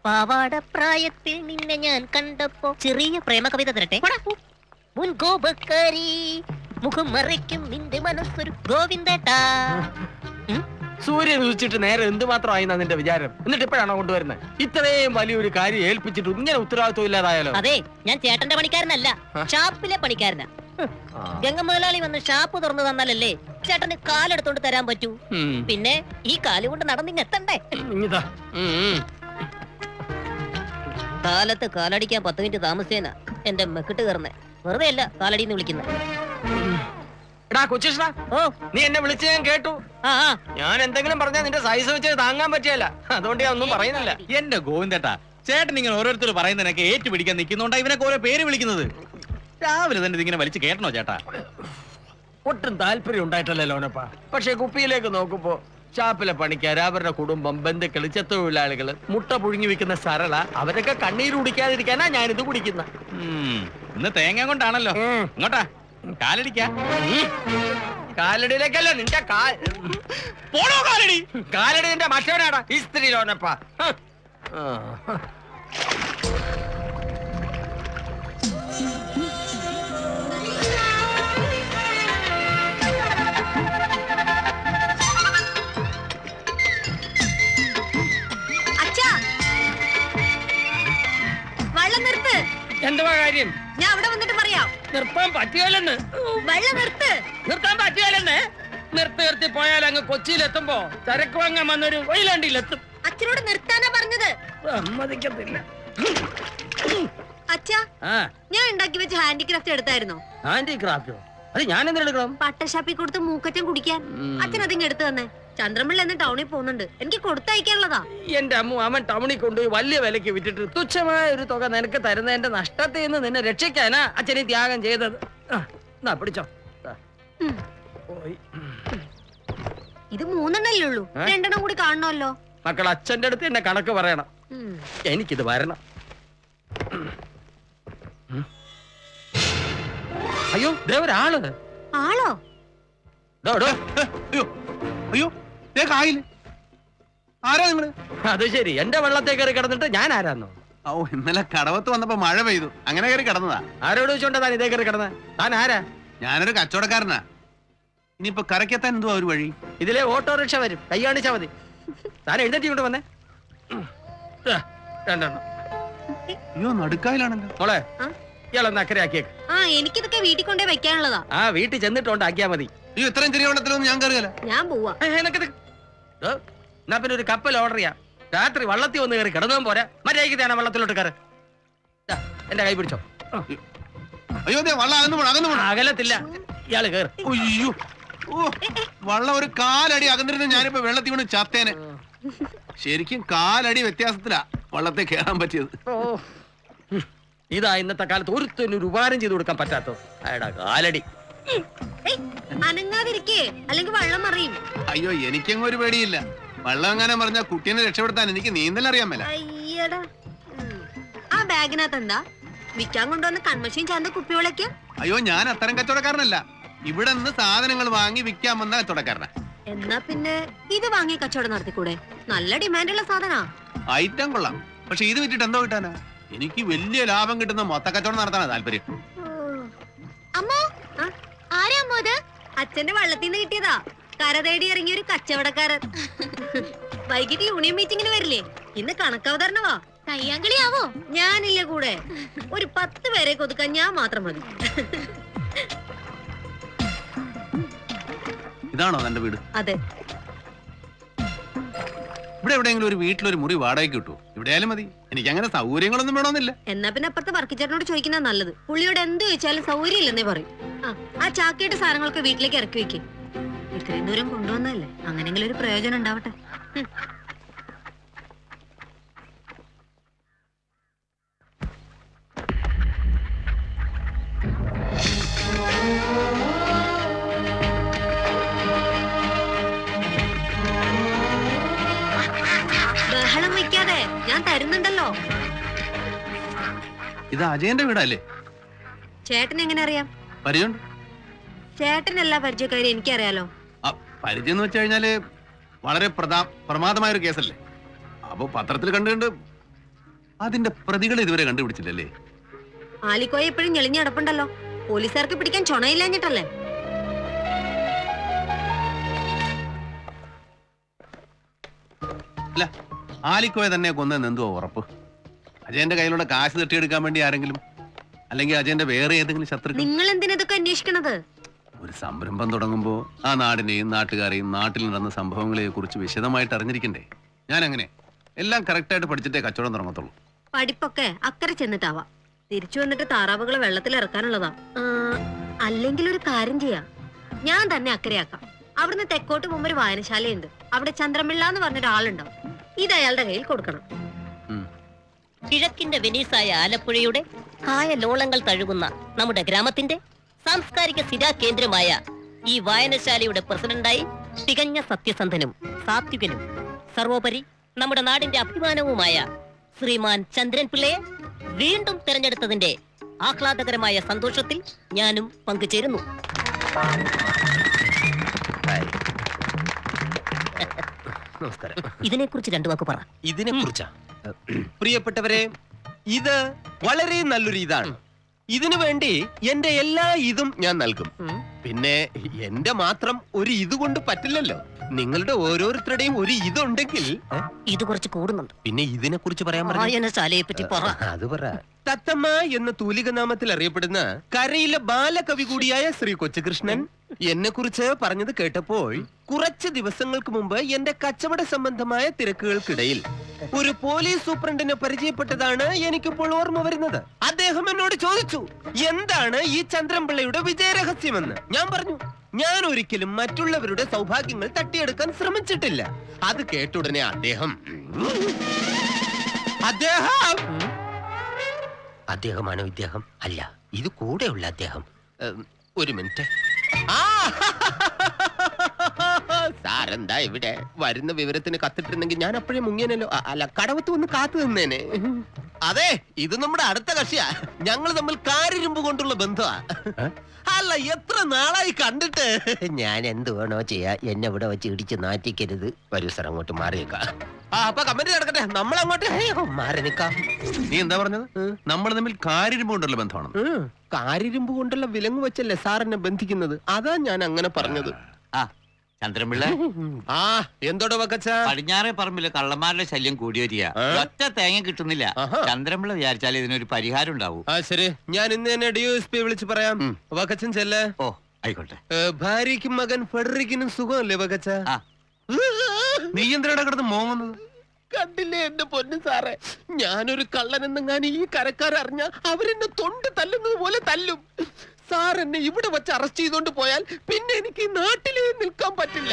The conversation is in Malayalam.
പാവാട പ്രായത്തിൽ നിന്നെ ഞാൻ കണ്ടപ്പോ ചെറിയ പ്രേമ കവിത തരട്ടെ. മുൻകോപക്കാരി മുഖം മറയ്ക്കും നിന്റെ മനസ്സൊരു ഗോവിന്ദേട്ടാ. സൂര്യൻ ഉദിച്ചിട്ട് നേരെ എന്തുമാത്രമായി നിന്റെ വിചാരം? എന്നിട്ട് ഇപ്പോഴാണോ കൊണ്ടുവരുന്നത്? ഇത്രയും വലിയൊരു കാര്യം ഏൽപ്പിച്ചിട്ട് ഇങ്ങനെ ഉത്തരവാദിത്വം ഇല്ലാതായാലോ? അതെ, ഞാൻ ചേട്ടന്റെ പണിക്കാരനല്ല, ഷാപ്പിലെ പണിക്കാരനാ. ഗംഗ മുതലാളി വന്ന് ഷാപ്പ് തുറന്നു തന്നാലല്ലേ ചേട്ടന് കാലെടുത്തോണ്ട് തരാൻ പറ്റൂ. പിന്നെ ഈ കാല് കൊണ്ട് നടന്നിങ്ങെത്തണ്ടേ? കാലത്ത് കാലടിക്കാൻ 10 മിനിറ്റ് താമസിച്ചേനാ എന്റെ മെക്കിട്ട് കയറുന്നേ. വെറുതെ അല്ല കാലടിന്ന് വിളിക്കുന്നത്. നീ എന്നെ വിളിച്ച് ഞാൻ കേട്ടു. ഞാൻ എന്തെങ്കിലും പറഞ്ഞാൽ നിന്റെ സൈസ് വെച്ച് താങ്ങാൻ പറ്റിയല്ല, അതുകൊണ്ട് ഞാൻ ഒന്നും പറയുന്നില്ല. എന്റെ ഗോവിന്ദേട്ടാ, ചേട്ടൻ ഇങ്ങനെ ഓരോരുത്തർ പറയുന്നതിനൊക്കെ ഏറ്റുപിടിക്കാൻ നിൽക്കുന്നുണ്ടാ ഇവനൊക്കെ ഓരോ പേര് വിളിക്കുന്നത്. രാവിലെ തന്നെ ഇതിങ്ങനെ വലിച്ചു കേട്ടണോ ചേട്ടാ? ഒട്ടും താല്പര്യം ഉണ്ടായിട്ടല്ലേ ലോനപ്പ. പക്ഷെ കുപ്പിയിലേക്ക് നോക്കുമ്പോ ഷാപ്പിലെ പണിക്കാർ, അവരുടെ കുടുംബം, ബന്ധുക്കള്, ചെത്തൊഴിലാളികള്, മുട്ട പുഴുങ്ങി വെക്കുന്ന സരള, അവരൊക്കെ കണ്ണീര് കുടിക്കാതിരിക്കാനാ ഞാനിത് കുടിക്കുന്ന. ഇന്ന് തേങ്ങ കൊണ്ടാണല്ലോ. ഇങ്ങോട്ടാ കാലടിക്കാ. കാലടിയിലേക്കല്ലോ നിന്റെ പോണോ കാലടി? കാലടി നിന്റെ മറ്റവനാടാ ഈ സ്ത്രീ ലോനപ്പ. എന്തുവാ കാര്യം? ഞാൻ അവിടെ വന്നിട്ട് പറയാം. നിർത്താൻ പറ്റിയാലെന്ന്. വെള്ളം നിർത്താൻ പറ്റിയാലെന്ന്. നിർത്തി പോയാൽ അങ്ങ് കൊച്ചിയിലെത്തുമ്പോ ചരക്ക് വാങ്ങാൻ വന്നൊരു വൈലാണ്ടിയിലെത്തും. അച്ഛനോട് നിർത്താനാ പറഞ്ഞത്. സമ്മതിക്കത്തില്ല. അച്ഛാ, ഞാൻ ഉണ്ടാക്കി വെച്ച ഹാൻഡിക്രാഫ്റ്റ് എടുത്തായിരുന്നോ? ഹാൻഡിക്രാഫ്റ്റോ? അത് ഞാൻ എന്തെടുക്കണം? പട്ടഷാപ്പിൽ കൊടുത്ത് മൂക്കറ്റം കുടിക്കാൻ. അച്ഛൻ അതിങ്ങ് എടുത്തു തന്നെ. ചന്ദ്രമ്പിള്ള എന്ന് ടൗണിൽ പോകുന്നുണ്ട്, എനിക്ക് കൊടുത്തയക്കാനുള്ളതാ. എന്റെ അമ്മ, അവൻ ടൗണിൽ കൊണ്ടുപോയി വലിയ വിലക്ക് വിറ്റിട്ട് തുച്ഛമായ ഒരു തുക നിനക്ക് തരുന്നതിന്റെ നഷ്ടത്തിൽ നിന്ന് നിന്നെ രക്ഷിക്കാനാ അച്ഛനെ ത്യാഗം ചെയ്തത്. പിടിച്ചോ. ഇത് 3 ഉള്ളൂ, 2 കൂടി കാണണമല്ലോ. മക്കൾ, അച്ഛന്റെ അടുത്ത് എന്നെ കണക്ക് പറയണം. എനിക്കിത് വരണം. അയ്യോ, ഒരാള്. ആളോ? അയ്യോ, ആരാ നിങ്ങള്? അത് ശരി, എന്റെ വെള്ളത്തെ കയറി കിടന്നിട്ട് ഞാൻ ആരാന്നോ? ഓ, ഇന്നലെ കടവത്ത് വന്നപ്പോ മഴ പെയ്തു, അങ്ങനെ കയറി കിടന്നതാ. ആരോട് ചോദിച്ചോണ്ടാ താൻ ഇതേ കയറി കിടന്ന? താൻ ആരാ? ഞാനൊരു കച്ചവടക്കാരനാ. ഇനിയിപ്പോ കരക്കെത്താൻ എന്തുവാ ഒരു വഴി? ഇതിലെ ഓട്ടോറിക്ഷ വരും, കൈ കാണിച്ചാ മതി. താൻ എഴുന്നേറ്റ് കൊണ്ട് വന്നേ. 2 അയ്യോ, നടുക്കായിലാണല്ലോ. മോളെ, ഇയാളൊന്ന് അക്കരെ ആക്കിയേക്ക്. എനിക്കിതൊക്കെ വീട്ടിൽ കൊണ്ടേ വെക്കാനുള്ളതാ. വീട്ടിൽ ചെന്നിട്ടുണ്ടാക്കിയാ മതി. അയ്യോ, ഇത്രയും ചെറിയ വെള്ളത്തിലൊന്നും ഞാൻ കയറിയല്ല. ഞാൻ പോവാ. എന്നാ പിന്നെ ഒരു കപ്പൽ ഓർഡർ ചെയ്യാം. രാത്രി വള്ളത്തിൽ വന്ന് കയറി കിടന്നും പോരാ, മര്യാദയ്ക്ക് ഞാൻ വെള്ളത്തിലോട്ട് കയറ്. എന്റെ കൈ പിടിച്ചോ. അയ്യോ, വള്ളം അകലത്തില്ല, ഇയാള് കയറി. അയ്യോ, വള്ളം ഒരു കാലടി അകന്നിരുന്ന ഞാനിപ്പോ വെള്ളത്തിൽ വീണ് ചത്തേനെ. ശരിക്കും കാലടി വ്യത്യാസത്തിലാ വള്ളത്തെ കയറാൻ പറ്റിയത്. ഇതാ ഇന്നത്തെ കാലത്ത് ഒരുത്തൊരു ഉപകാരം ചെയ്തു കൊടുക്കാൻ പറ്റാത്തോ അയാടാ കാലടി. അനങ്ങാതിരിക്കേ, അല്ലെങ്കിൽ വെള്ളം മറിയും. അയ്യോ, എനിക്കങ്ങ് ഒരു പേടിയില്ല. വെള്ളം എങ്ങനെ പറഞ്ഞാൽ കുട്ടീനെ രക്ഷപ്പെടുത്താൻ എനിക്ക് നീന്തൽ അറിയാൻ മേല. അയ്യടാ, ആ ബാഗിനകത്ത് എന്താ? വിൽക്കാൻ കൊണ്ടുവന്ന കൺമശിയും ചാന്ത കുപ്പികളൊക്കെ. അയ്യോ, ഞാൻ അത്തരം കച്ചവടക്കാരനല്ല. ഇവിടെ നിന്ന് സാധനങ്ങൾ വാങ്ങി വിൽക്കാൻ വന്ന കച്ചവടക്കാരനാ. എന്നാ പിന്നെ ഇത് വാങ്ങി കച്ചവടം നടത്തിക്കൂടെ? നല്ല ഡിമാൻഡുള്ള സാധനാ. ഐറ്റം കൊള്ളാം, പക്ഷെ ഇത് വിറ്റിട്ട് എന്തോ കിട്ടാനാ? എനിക്ക് വലിയ ലാഭം കിട്ടുന്ന മൊത്ത കച്ചവടം നടത്താനാ താല്പര്യം. അമ്മോ, ആരാ അമ്മോ ഇത്? അച്ഛന്റെ വള്ളത്തിൽ നിന്ന് കിട്ടിയതാ. കര തേടി ഇറങ്ങിയ ഒരു കച്ചവടക്കാരൻ. വൈകിട്ട് യൂണിയൻ മീറ്റിംഗിന് വരില്ലേ? ഇന്ന് കണക്കവതരണവാ. കയ്യാങ്കളിയാവോ? ഞാനില്ല കൂടെ. ഒരു 10 പേരെ കൊതുക്കാൻ ഞാൻ മാത്രം മതി. ഇതാണോ തന്റെ വീട്? അതെ. ഇവിടെ എവിടെയെങ്കിലും ഒരു വീട്ടിലൊരു മുറി വാടകയ്ക്ക് കിട്ടുമോ? ഇവിടെയാലും മതി, എനിക്ക് അങ്ങനെ സൗകര്യങ്ങളൊന്നും വേണമെന്നില്ല. എന്നാ പിന്നെ അപ്പുറത്തെ വർക്കിച്ചേട്ടനോട് ചോദിക്കുന്ന നല്ലത്. പുള്ളിയോട് എന്ത് ചോദിച്ചാലും സൗകര്യം ഇല്ലെന്നേ പറയും. ആ ചാക്കിയുടെ സാധനങ്ങളൊക്കെ വീട്ടിലേക്ക് ഇറക്കി വെക്കേ. ഇത്രയും ദൂരം കൊണ്ടുവന്നല്ലേ, അങ്ങനെങ്കിലും ഒരു പ്രയോജനം ഉണ്ടാവട്ടെ. ബഹളം വെക്കാതെ, ഞാൻ തരുന്നുണ്ടല്ലോ. ഇത് അജയന്റെ വീടല്ലേ? ചേട്ടൻ എങ്ങനെ അറിയാം? പരിചയം. ചേട്ടൻ എല്ലാ പരിചയക്കാരും എനിക്കറിയാലോ. പരിചയം എന്ന് വെച്ച് കഴിഞ്ഞാല് വളരെ പ്രമാദമായ ഒരു കേസല്ലേ. അപ്പൊ പത്രത്തിൽ കണ്ടുകൊണ്ട് അതിന്റെ പ്രതികളെ ഇതുവരെ കണ്ടുപിടിച്ചില്ലല്ലേ? ആലിക്കോയ എപ്പോഴും ഞെളിഞ്ഞടപ്പുണ്ടല്ലോ. പോലീസുകാർക്ക് പിടിക്കാൻ ചുണയില്ലാഞ്ഞിട്ടല്ലേ? അല്ല, ആലിക്കോയെ തന്നെ കൊന്നെന്ന് എന്തുവാ ഉറപ്പ്? അജയന്റെ കയ്യിലുള്ള കാശ് തട്ടിയെടുക്കാൻ വേണ്ടി ആരെങ്കിലും, അല്ലെങ്കിൽ അജയന്റെ വേറെ ഏതെങ്കിലും ശത്രുക്കൾ? നിങ്ങൾ എന്തിനതൊക്കെ അന്വേഷിക്കണത്? ഒരു സംരംഭം തുടങ്ങുമ്പോ ആ നാടിനെയും നാട്ടുകാരെയും നാട്ടിൽ നടന്ന സംഭവങ്ങളെ കുറിച്ച് വിശദമായിട്ട് അറിഞ്ഞിരിക്കണ്ടേ? ഞാൻ അങ്ങനെ എല്ലാം കറക്റ്റായിട്ട് പഠിച്ചിട്ടേ കച്ചവടം തുടങ്ങത്തുള്ളൂ. പഠിപ്പൊക്കെ അക്കരെ ചെന്നിട്ടാവാം. തിരിച്ചു വന്നിട്ട് താറാവുകളെ വെള്ളത്തിൽ ഇറക്കാനുള്ളതാ. അല്ലെങ്കിൽ ഒരു കാര്യം ചെയ്യാം, ഞാൻ തന്നെ അക്കരയാക്കാം. അവിടുന്ന് തെക്കോട്ട് പോകുമ്പോ ഒരു വായനശാലയുണ്ട്. അവിടെ ചന്ദ്രമിള്ള എന്ന് പറഞ്ഞൊരാളുണ്ടാവും. ഇത് അയാളുടെ കയ്യിൽ കൊടുക്കണം. കിഴക്കിന്റെ വെനീസായ ആലപ്പുഴയുടെ കായലോളങ്ങൾ തഴുകുന്ന നമ്മുടെ ഗ്രാമത്തിന്റെ സാംസ്കാരിക സ്ഥിരാകേന്ദ്രമായ ഈ വായനശാലയുടെ പ്രസിഡന്റായി തികഞ്ഞ സത്യസന്ധനും സാത്വികനും സർവോപരി നമ്മുടെ നാടിന്റെ അഭിമാനവുമായ ശ്രീമാൻ ചന്ദ്രൻ പിള്ളയെ വീണ്ടും തെരഞ്ഞെടുത്തതിന്റെ ആഹ്ലാദകരമായ സന്തോഷത്തിൽ ഞാനും പങ്കുചേരുന്നു. നമസ്കാരം. ഇതിനെക്കുറിച്ച് രണ്ടു വാക്ക് പറ. ഇതിനെ കുറിച്ചാ പ്രിയപ്പെട്ടവരെ, ഇത് വളരെ നല്ലൊരു ഇതാണ്. ഇതിനു വേണ്ടി എന്റെ എല്ലാ ഇതും ഞാൻ നൽകും. പിന്നെ എന്റെ മാത്രം ഒരു ഇത് കൊണ്ട് പറ്റില്ലല്ലോ. നിങ്ങളുടെ ഓരോരുത്തരുടെയും ഒരു ഇതുണ്ടെങ്കിൽ ഇത് കുറച്ച് കൂടുന്നുണ്ട്. പിന്നെ ഇതിനെ കുറിച്ച് പറയാൻ വായനശാലയെ പറ്റി പറ. അത് പറ. തത്തമ്മ എന്ന തൂലിക നാമത്തിൽ അറിയപ്പെടുന്ന കരയിലെ ബാലകവി കൂടിയായ ശ്രീ കൊച്ചുകൃഷ്ണൻ എന്നെ കുറിച്ച് പറഞ്ഞത് കേട്ടപ്പോൾ കുറച്ച് ദിവസങ്ങൾക്ക് മുമ്പ് എന്റെ കച്ചവട സംബന്ധമായ തിരക്കുകൾക്കിടയിൽ ഒരു പോലീസ് സൂപ്രണ്ടിനെ പരിചയപ്പെട്ടതാണ് എനിക്കിപ്പോൾ ഓർമ്മ വരുന്നത്. അദ്ദേഹം എന്നോട് ചോദിച്ചു, എന്താണ് ഈ ചന്ദ്രൻപിള്ളയുടെ വിജയരഹസ്യമെന്ന്. ഞാൻ പറഞ്ഞു, ഞാൻ ഒരിക്കലും മറ്റുള്ളവരുടെ സൗഭാഗ്യങ്ങൾ തട്ടിയെടുക്കാൻ ശ്രമിച്ചിട്ടില്ല. അത് കേട്ടുടനെ അദ്ദേഹമാണോ ഇദ്ദേഹം? അല്ല, ഇത് കൂടെയുള്ള അദ്ദേഹം. ഒരു മിനിറ്റ്. സാരെന്താ ഇവിടെ? വരുന്ന വിവരത്തിന് കത്തിട്ടിരുന്നെങ്കിൽ ഞാൻ അപ്പോഴേ മുങ്ങിയനല്ലോ. അല്ല, കടവത്ത് വന്ന് കാത്തു നിന്നേനെ. അതെ, ഇത് നമ്മുടെ അടുത്ത കക്ഷിയാ. ഞങ്ങൾ തമ്മിൽ കാരിരുമ്പ് കൊണ്ടുള്ള ബന്ധമാ. അല്ല, എത്ര നാളായി കണ്ടിട്ട്. ഞാൻ എന്ത് വേണോ ചെയ്യാ, എന്നെ ഇവിടെ വെച്ച് ഇടിച്ച് നാറ്റിക്കരുത്. വരൂ സാർ, അങ്ങോട്ട് മാറിയേക്കാം. അപ്പൊ കമന്റ് നടക്കട്ടെ, നമ്മളങ്ങോട്ട് മാറി നിക്കാം. നീ എന്താ പറഞ്ഞത്? നമ്മൾ തമ്മിൽ കാരിരുമ്പ് കൊണ്ടുള്ള ബന്ധമാണ്. കാരിരുമ്പ് കൊണ്ടുള്ള വിലങ്ങ് വെച്ചല്ലേ സാർ എന്നെ ബന്ധിക്കുന്നത്. അതാ ഞാൻ അങ്ങനെ പറഞ്ഞത്. ചന്ദ്രൻപിള്ള, എന്തോടോ വക്കച്ച? പടിഞ്ഞാറേ പറമ്പില് കള്ളന്മാരുടെ ശല്യം കൂടി വരിക. ഒറ്റ തേങ്ങ കിട്ടുന്നില്ല. ചന്ദ്രൻപിള്ള വിചാരിച്ചാൽ ഇതിനൊരു പരിഹാരം ഉണ്ടാവും. ശരി, ഞാൻ ഇന്ന് തന്നെ DSP വിളിച്ച് പറയാം. വക്കച്ചൻ ചെല്ലേ. ഓ, ആയിക്കോട്ടെ. ഭാര്യയ്ക്കും മകൻ ഫെഡറിക്കിനും സുഖമല്ലേ വക്കച്ച? നീ എന്തിനാ കിടന്ന് മോങ്ങുന്നത്? കണ്ടില്ലേ എന്റെ പൊന്നു സാറേ, ഞാനൊരു കള്ളനെന്നെങ്ങാനും ഈ കരക്കാരറിഞ്ഞ അവരെന്നെ തൊണ്ട് തല്ലുന്നത് പോലെ തല്ലും. സാർ എന്നെ ഇവിടെ വെച്ച് അറസ്റ്റ് ചെയ്തോണ്ട് പോയാൽ പിന്നെ എനിക്ക് ഈ നാട്ടിലേ നിൽക്കാൻ പറ്റില്ല.